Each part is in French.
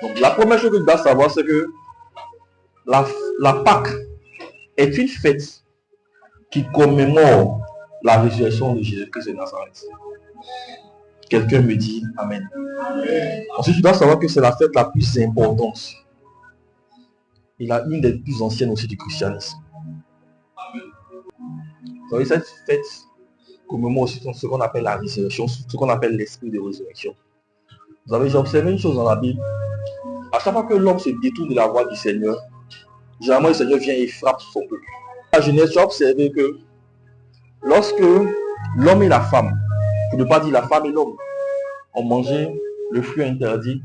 Donc la première chose que tu dois savoir, c'est que la Pâque est une fête qui commémore la résurrection de Jésus-Christ de Nazareth. Quelqu'un me dit Amen. Ensuite, tu dois savoir que c'est la fête la plus importante et une des plus anciennes aussi du christianisme. Vous savez, cette fête commémore aussi ce qu'on appelle la résurrection, ce qu'on appelle l'esprit de résurrection. Vous avez, j'ai observé une chose dans la Bible. À chaque fois que l'homme se détourne de la voie du Seigneur, généralement le Seigneur vient et frappe son peuple. À la Genèse, tu as observé que lorsque l'homme et la femme, pour ne pas dire la femme et l'homme, ont mangé le fruit interdit,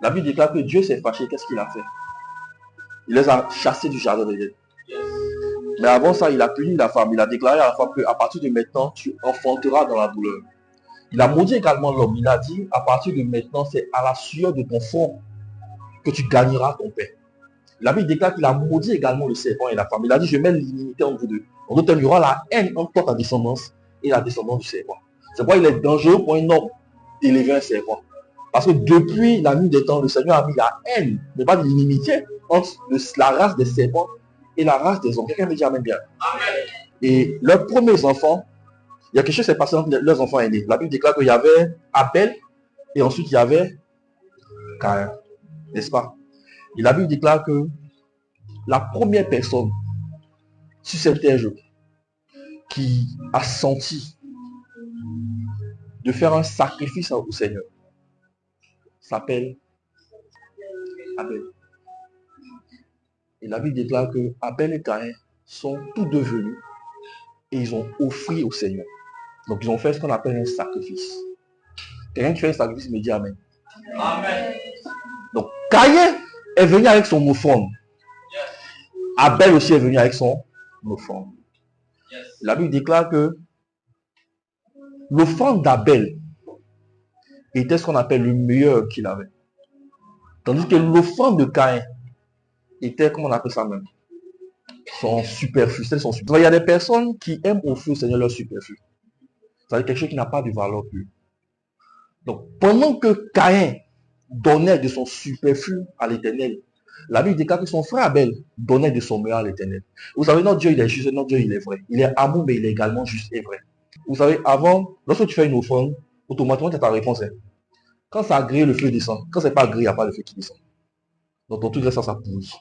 la Bible déclare que Dieu s'est fâché. Qu'est-ce qu'il a fait? Il les a chassés du jardin d'Éden. Mais avant ça, il a puni la femme. Il a déclaré à la femme qu'à partir de maintenant, tu enfanteras dans la douleur. Il a maudit également l'homme. Il a dit, à partir de maintenant, c'est à la sueur de ton front que tu gagneras ton pain. La Bible déclare qu'il a maudit également le serpent et la femme. Il a dit, je mets l'inimité entre vous deux. En d'autres termes, il y aura la haine entre toi, ta descendance, et la descendance du serpent. C'est pourquoi il est dangereux pour un homme d'élever un serpent. Parce que depuis la nuit des temps, le Seigneur a mis la haine, mais pas de l'inimité, entre la race des serpents et la race des hommes. Quelqu'un me dit Amen bien. Amen. Et leurs premiers enfants, il y a quelque chose qui s'est passé entre leurs enfants aînés. La Bible déclare qu'il y avait Abel et ensuite il y avait Caïn. N'est-ce pas? Et la Bible déclare que la première personne sur cette terre qui a senti de faire un sacrifice au Seigneur s'appelle Abel. Et la Bible déclare que Abel et Caïn sont tous deux venus et ils ont offert au Seigneur. Donc ils ont fait ce qu'on appelle un sacrifice. Quelqu'un qui fait un sacrifice me dit Amen. Amen. Donc Caïn est venu avec son offrande. Abel aussi est venu avec son offrande. La Bible déclare que l'offrande d'Abel était ce qu'on appelle le meilleur qu'il avait. Tandis que l'offrande de Caïn était, comment on appelle ça même, son superflu. C'est son superflu. Il y a des personnes qui aiment offrir au Seigneur leur superflu. C'est-à-dire quelque chose qui n'a pas de valeur plus. Donc, pendant que Caïn donnait de son superflu à l'Éternel, la Bible déclare que son frère Abel donnait de son meilleur à l'Éternel. Vous savez, notre Dieu, il est juste, notre Dieu, il est vrai. Il est amour, mais il est également juste et vrai. Vous savez, avant, lorsque tu fais une offrande, automatiquement, tu as ta réponse. Quand ça a grillé, le feu descend. Quand c'est pas grillé, il n'y a pas le feu qui descend. Donc, ton truc reste ça pourrit.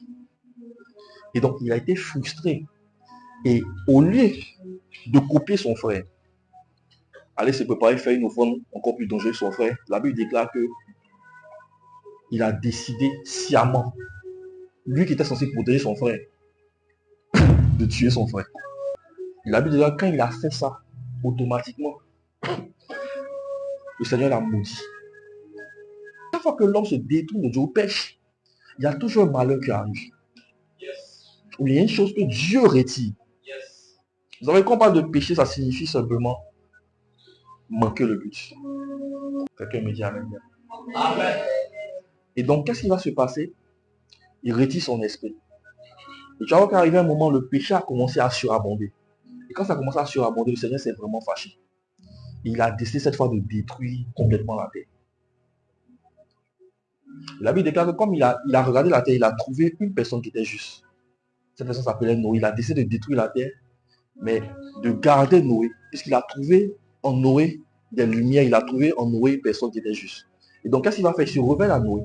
Et donc, il a été frustré. Et au lieu de copier son frère, aller se préparer, faire une offrande encore plus dangereuse son frère, la Bible déclare que il a décidé sciemment, lui qui était censé protéger son frère, de tuer son frère. Et la Bible déclare que quand il a fait ça, automatiquement, le Seigneur l'a maudit. Chaque fois que l'homme se détourne de Dieu ou pêche, il y a toujours un malheur qui arrive. Ou il y a une chose que Dieu retire. Vous savez, quand on parle de péché, ça signifie simplement manquer le but. Quelqu'un me dit Amen. Amen. Et donc, qu'est-ce qui va se passer? Il retire son esprit. Et tu vois qu'arrivé un moment, le péché a commencé à surabonder. Et quand ça a commencé à surabonder, le Seigneur s'est vraiment fâché. Il a décidé cette fois de détruire complètement la terre. La Bible déclare que comme il a regardé la terre, il a trouvé une personne qui était juste. Cette personne s'appelait Noé. Il a décidé de détruire la terre, mais de garder Noé. Puisqu'il a trouvé en Noé des lumières, il a trouvé en Noé une personne qui était juste. Et donc, qu'est-ce qu'il va faire? Il se révèle à Noé.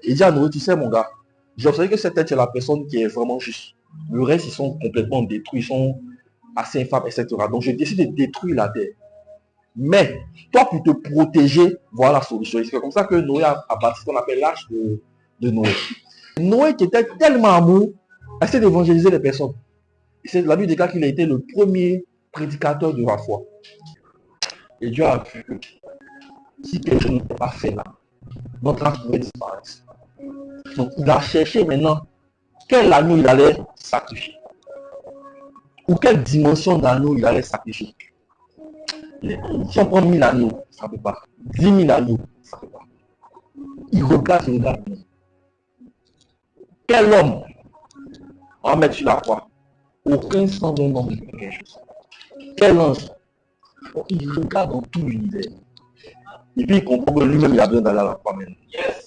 Il dit à Noé, tu sais mon gars, j'ai observé que cette est la personne qui est vraiment juste. Le reste, ils sont complètement détruits, ils sont assez infâmes, etc. Donc, je décide de détruire la terre. Mais, toi, pour te protéger, voilà la solution. C'est comme ça que Noé a bâti ce qu'on appelle l'arche de Noé. Noé, qui était tellement amour, a essayé d'évangéliser les personnes. Et la Bible déclare qu'il a été le premier prédicateur de la foi. Et Dieu a vu que si quelque chose n'était pas fait là, notre race pouvait disparaître. Donc, il a cherché maintenant quel agneau il allait sacrifier. Ou quelle dimension d'agneau il allait sacrifier. Si on prend 1000 agneaux, ça ne peut pas. 10 000 agneaux, ça ne peut pas. Il regarde. Quel homme on va mettre sur la croix? Aucun sang d'un homme ne peut quelque chose. Quel ange? Il regarde dans tout l'univers. Et puis il comprend que lui-même il a besoin d'aller à la croix maintenant. Yes.